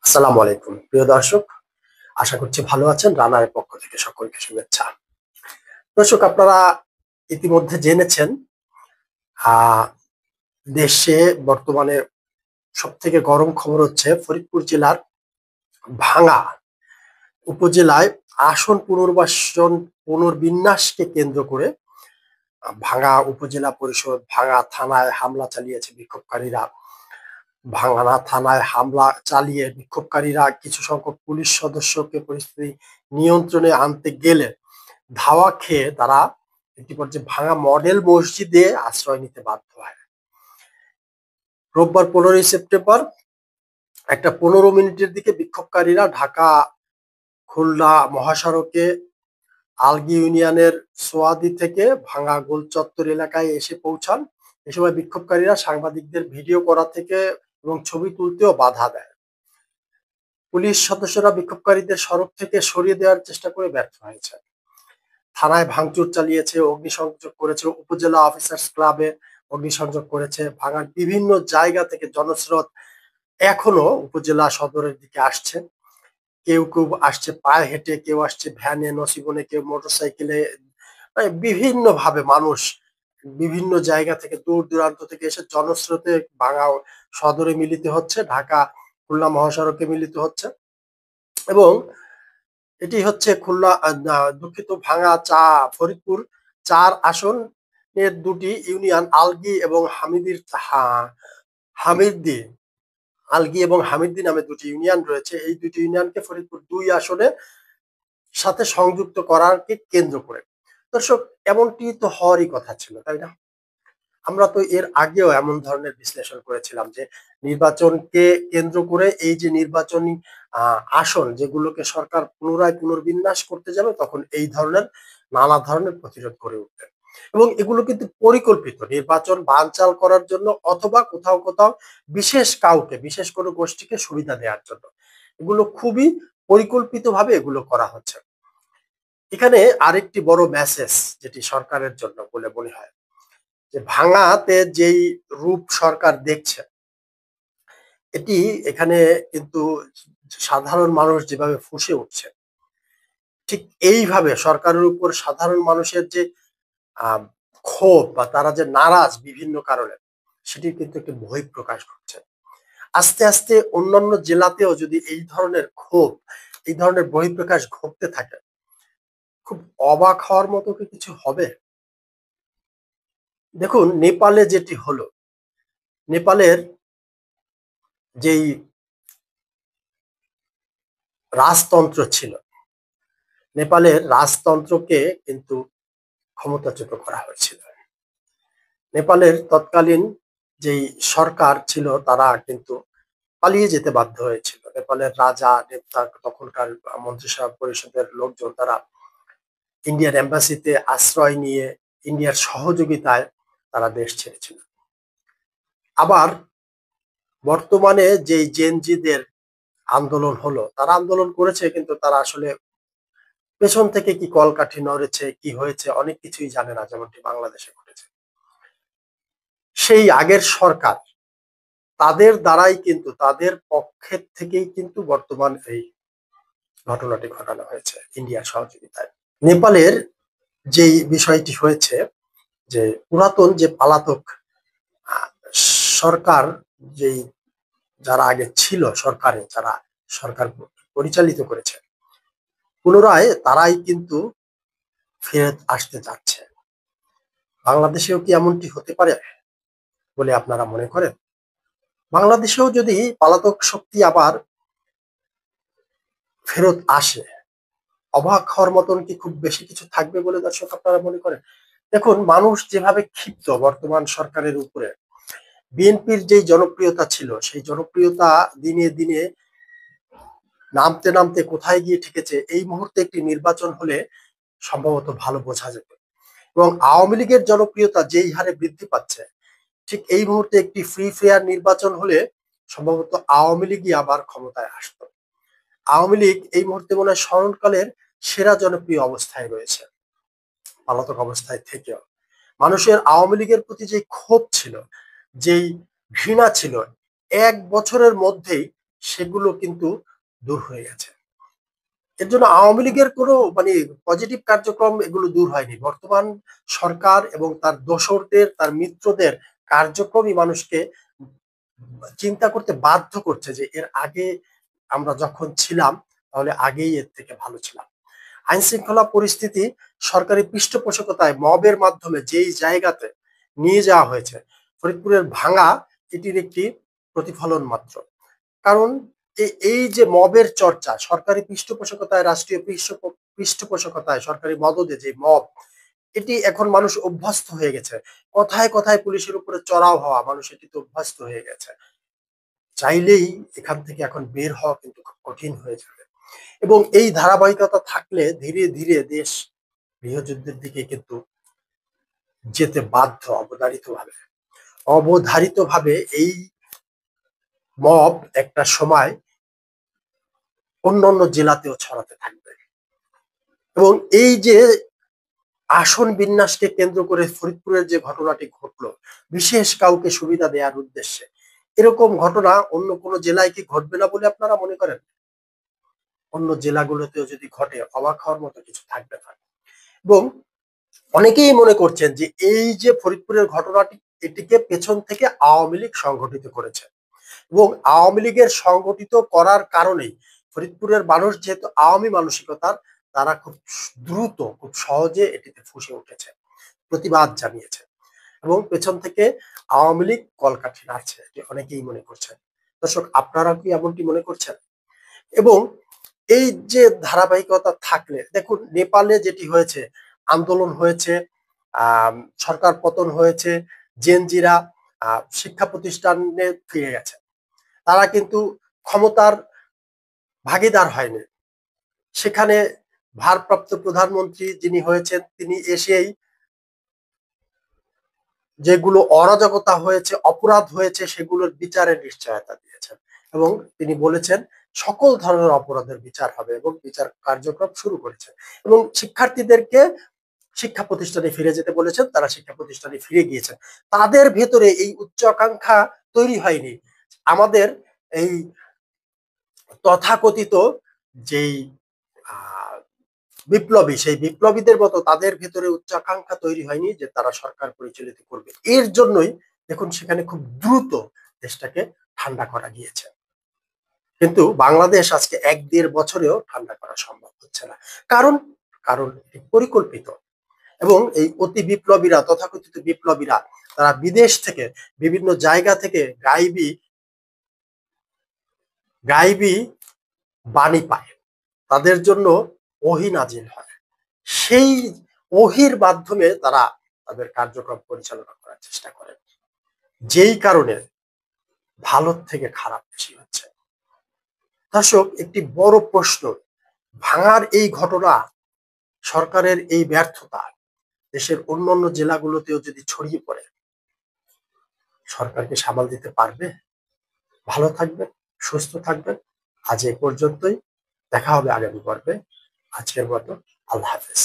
আসসালামু আলাইকুম প্রিয় দর্শক, আশা করছি ভালো আছেন। রানারের পক্ষ থেকে সকলকে শুভেচ্ছা। দর্শক, আপনারা ইতিমধ্যে জেনেছেন আহ দেশে বর্তমানে সব থেকে গরম খবর হচ্ছে ফরিদপুর জেলার ভাঙ্গা উপজেলায় আসন পুনর্বিন্যাসকে কেন্দ্র করে ভাঙ্গা উপজেলা পরিষদ ভাঙ্গা থানায় হামলা চালিয়েছে বিক্ষোভকারীরা। ভাঙ্গা থানায় হামলা চালিয়ে বিক্ষোভকারীরা কিছু সংখ্যক পুলিশ সদস্যকে পরিস্থিতি নিয়ন্ত্রণে আনতে গেলে ধাওয়া খেয়ে তারা একটি পর্যায়ে ভাঙা মডেল মসজিদে আশ্রয় নিতে বাধ্য হয়। রোববার 15ই সেপ্টেম্বর একটা 15 মিনিটের দিকে বিক্ষোভকারীরা ঢাকা খুলনা মহাসড়কে আলগী ইউনিয়নের সোয়াদি থেকে ভাঙা গোল চত্বর এলাকায় এসে পৌঁছান। এ সময় বিক্ষোভকারীরা সাংবাদিকদের ভিডিও করা থেকে এবং ছবি তুলতেও বাধা দেয়। পুলিশ সদস্যরা বিক্ষোভকারীদের সড়ক থেকে সরিয়ে দেওয়ার চেষ্টা করে ব্যর্থ হয়েছে। থানায় ভাঙচুর চালিয়েছে, অগ্নিসংযোগ করেছে, উপজেলা অফিসার্স ক্লাবে অগ্নিসংযোগ করেছে। ভাঙার বিভিন্ন জায়গা থেকে জনস্রোত এখনো উপজেলা সদরের দিকে আসছে। কেউ কেউ আসছে পায়ে হেঁটে, কেউ আসছে ভ্যানে, নসিবনে, কেউ মোটরসাইকেলে। বিভিন্ন ভাবে মানুষ বিভিন্ন জায়গা থেকে দূর দূরান্ত থেকে এসে জনস্রোতে ভাঙা সদরে মিলিত হচ্ছে, ঢাকা খুলনা মহাসড়কে মিলিত হচ্ছে। এবং এটি হচ্ছে খুলনা দুঃখিত ভাঙা ফরিদপুর 4 আসনের দুটি ইউনিয়ন আলগী এবং হামিরদি আলগী এবং হামিরদি নামে দুটি ইউনিয়ন রয়েছে। এই দুটি ইউনিয়নকে ফরিদপুর 2 আসনের সাথে সংযুক্ত করারকে কেন্দ্র করে। দর্শক, এমনটি তো হওয়ারই কথা ছিল, তাই না? আমরা তো এর আগেও এমন ধরনের বিশ্লেষণ করেছিলাম যে নির্বাচনকে কেন্দ্র করে এই যে নির্বাচনী আসন যেগুলোকে সরকার পুনরায় পুনর্বিন্যাস করতে যাবে, তখন এই ধরনের নানা ধরনের প্রতিরোধ করে উঠবে। এবং এগুলো কিন্তু পরিকল্পিত নির্বাচন বানচাল করার জন্য, অথবা কোথাও কোথাও বিশেষ কাউকে, বিশেষ কোনো গোষ্ঠীকে সুবিধা দেওয়ার জন্য। এগুলো খুবই পরিকল্পিতভাবে এগুলো করা হচ্ছে। এখানে আরেকটি বড় মেসেজ যেটি সরকারের জন্য বলে মনে হয়, যে ভাঙাতে যেই রূপ সরকার দেখছে, এটি এখানে কিন্তু সাধারণ মানুষ যেভাবে ফুঁসে উঠছে, ঠিক এইভাবে সরকারের উপর সাধারণ মানুষের যে আহ ক্ষোভ বা তারা যে নারাজ বিভিন্ন কারণে, সেটির কিন্তু একটি বহিঃপ্রকাশ ঘটছে। আস্তে আস্তে অন্যান্য জেলাতেও যদি এই ধরনের ক্ষোভ, এই ধরনের বহিঃপ্রকাশ ঘটতে থাকে, খুব অবাক হওয়ার মতো কি কিছু হবে? দেখুন, নেপালে যেটি হলো, নেপালের যেই রাজতন্ত্র ছিল, নেপালের রাজতন্ত্রকে কিন্তু ক্ষমতাচ্যুত করা হয়েছিল। নেপালের তৎকালীন যেই সরকার ছিল তারা কিন্তু পালিয়ে যেতে বাধ্য হয়েছিল। নেপালের রাজা, তখনকার মন্ত্রিসভা পরিষদের লোকজন তারা ইন্ডিয়ান এম্বাসিতে আশ্রয় নিয়ে ইন্ডিয়ার সহযোগিতায় তারা দেশ ছেড়েছিল। আবার বর্তমানে যেই জেনজিদের আন্দোলন হলো, তারা আন্দোলন করেছে, কিন্তু তারা আসলে পেছন থেকে কি কলকাঠি নড়েছে, কি হয়েছে, অনেক কিছুই জানে না, যেমনটি বাংলাদেশে ঘটেছে। সেই আগের সরকার, তাদের দ্বারাই কিন্তু, তাদের পক্ষের থেকেই কিন্তু বর্তমান এই ঘটনাটি ঘটানো হয়েছে ইন্ডিয়ার সহযোগিতায়। নেপালের যেই বিষয়টি হয়েছে, যে পুরাতন যে পালাতক আহ, সরকার, যেই যারা আগে ছিল সরকারে, যারা সরকার পরিচালিত করেছে, পুনরায় তারাই কিন্তু ফেরত আসতে যাচ্ছে। বাংলাদেশেও কি এমনটি হতে পারে বলে আপনারা মনে করেন? বাংলাদেশেও যদি পলাতক শক্তি আবার ফেরত আসে, অবাক হওয়ার মতন কি খুব বেশি কিছু থাকবে বলে দর্শক আপনারা মনে করেন? দেখুন, মানুষ যেভাবে ক্ষিপ্ত বর্তমান সরকারের উপরে, বিএনপির যেই জনপ্রিয়তা ছিল, সেই জনপ্রিয়তা দিনে দিনে নামতে নামতে কোথায় গিয়ে ঠেকেছে, এই মুহূর্তে একটি নির্বাচন হলে সম্ভবত ভালো বোঝা যেত। এবং আওয়ামী লীগের জনপ্রিয়তা যেই হারে বৃদ্ধি পাচ্ছে, ঠিক এই মুহূর্তে একটি ফ্রি ফেয়ার নির্বাচন হলে সম্ভবত আওয়ামী লীগই আবার ক্ষমতায় আসতো। আওয়ামী লীগ এই মুহূর্তে মনে হয় স্মরণকালের সেরা জনপ্রিয় অবস্থায় রয়েছে, পলাতক অবস্থায় থেকেও। মানুষের আওয়ামী লীগের প্রতি যে ক্ষোভ ছিল, যেই ঘৃণা ছিল, 1 বছরের মধ্যেই সেগুলো কিন্তু দূর হয়ে গেছে। এর জন্য আওয়ামী লীগের কোনো মানে পজিটিভ কার্যক্রম এগুলো দূর হয়নি। বর্তমান সরকার এবং তার দোসরদের, তার মিত্রদের কার্যক্রমই মানুষকে চিন্তা করতে বাধ্য করছে যে এর আগে আমরা যখন ছিলাম তাহলে আগেই এর থেকে ভালো ছিলাম। আইন শৃঙ্খলা পরিস্থিতি সরকারি পৃষ্ঠপোষকতায় মবের মাধ্যমে যেই জায়গাতে নিয়ে যাওয়া হয়েছে, ফরিদপুরের ভাঙা এটির একটি প্রতিফলন মাত্র। কারণ এই যে মবের চর্চা সরকারি পৃষ্ঠপোষকতায়, রাষ্ট্রীয় পৃষ্ঠপোষকতায়, সরকারি মদদে যে মব, এটি এখন মানুষ অভ্যস্ত হয়ে গেছে। কথায় কথায় পুলিশের উপরে চড়াও হওয়া, মানুষ এটিতে অভ্যস্ত হয়ে গেছে। চাইলেই এখান থেকে এখন বের হওয়া কিন্তু খুব কঠিন হয়ে যাবে। এবং এই ধারাবাহিকতা থাকলে ধীরে ধীরে দেশ গৃহযুদ্ধের দিকে কিন্তু যেতে বাধ্য। অবধারিতভাবে এই মব একটা সময় অন্যান্য জেলাতেও ছড়াতে থাকবে। এবং এই যে আসন বিন্যাসকে কেন্দ্র করে ফরিদপুরের যে ঘটনাটি ঘটলো, বিশেষ কাউকে সুবিধা দেওয়ার উদ্দেশ্যে, এরকম ঘটনা অন্য কোনো জেলায় কি ঘটবে না বলে আপনারা মনে করেন? অন্য জেলাগুলোতেও যদি ঘটে অবাক হওয়ার মতো কিছু থাকবে না। এবং অনেকেই মনে করছেন যে এই যে ফরিদপুরের ঘটনাটি, এটিকে পেছন থেকে আওয়ামী লীগ সংগঠিত করেছে এবং আওয়ামী লীগের সংগঠিত করার কারণেই ফরিদপুরের মানুষ যেহেতু আওয়ামী মানসিকতার, তারা খুব দ্রুত, খুব সহজে এটিতে ফুঁসে উঠেছে, প্রতিবাদ জানিয়েছে এবং পেছন থেকে আওয়ামী লীগ কলকাঠি নাড়ছে, এটি অনেকেই মনে করছেন। দর্শক, আপনারা কি এমনটি মনে করছেন? এবং এই যে ধারাবাহিকতা থাকলে দেখুন, নেপালে যেটি হয়েছে, আন্দোলন হয়েছে, সরকার পতন হয়েছে, জেনজিরা শিক্ষা প্রতিষ্ঠানে ফিরে গেছে, তারা কিন্তু ক্ষমতার ভাগিদার হয়নি। সেখানে ভারপ্রাপ্ত প্রধানমন্ত্রী যিনি হয়েছেন, তিনি এসেই যেগুলো অরাজকতা হয়েছে, অপরাধ হয়েছে, সেগুলোর বিচারের নিশ্চয়তা দিয়েছেন এবং তিনি বলেছেন সকল ধরনের অপরাধের বিচার হবে এবং বিচার কার্যক্রম শুরু করেছে এবং শিক্ষার্থীদেরকে শিক্ষা প্রতিষ্ঠানে ফিরে যেতে বলেছেন। তারা শিক্ষা প্রতিষ্ঠানে ফিরে গিয়েছেন। তাদের ভেতরে এই উচ্চ আকাঙ্ক্ষা তৈরি হয়নি। আমাদের এই তথাকথিত যেই বিপ্লবী, সেই বিপ্লবীদের মতো তাদের ভেতরে উচ্চাকাঙ্ক্ষা তৈরি হয়নি যে তারা সরকার পরিচালিত করবে। এর জন্যই দেখুন সেখানে খুব দ্রুত দেশটাকে ঠান্ডা করা গিয়েছে। কিন্তু বাংলাদেশ আজকে ১-১.৫ বছরেও ঠান্ডা করা সম্ভব হচ্ছে না। কারণ কারণ পরিকল্পিত। এবং এই অতি বিপ্লবীরা, তথাকথিত বিপ্লবীরা, তারা বিদেশ থেকে, বিভিন্ন জায়গা থেকে গাইবি বাণী পায়, তাদের জন্য ওহী নাজিল হয়। সেই ওহীর মাধ্যমে তারা তাদের কার্যক্রম পরিচালনা করার চেষ্টা করে, যেই কারণে ভালোর থেকে খারাপ বেশি হচ্ছে। দর্শক, একটি বড় প্রশ্ন, ভাঙার এই ঘটনা, সরকারের এই ব্যর্থতা দেশের অন্যান্য জেলাগুলোতেও যদি ছড়িয়ে পড়ে, সরকারকে সামাল দিতে পারবে? ভালো থাকবেন, সুস্থ থাকবেন। আজ এ পর্যন্তই। দেখা হবে আগামী পর্বে। আজকের মতো আল্লাহ হাফেজ।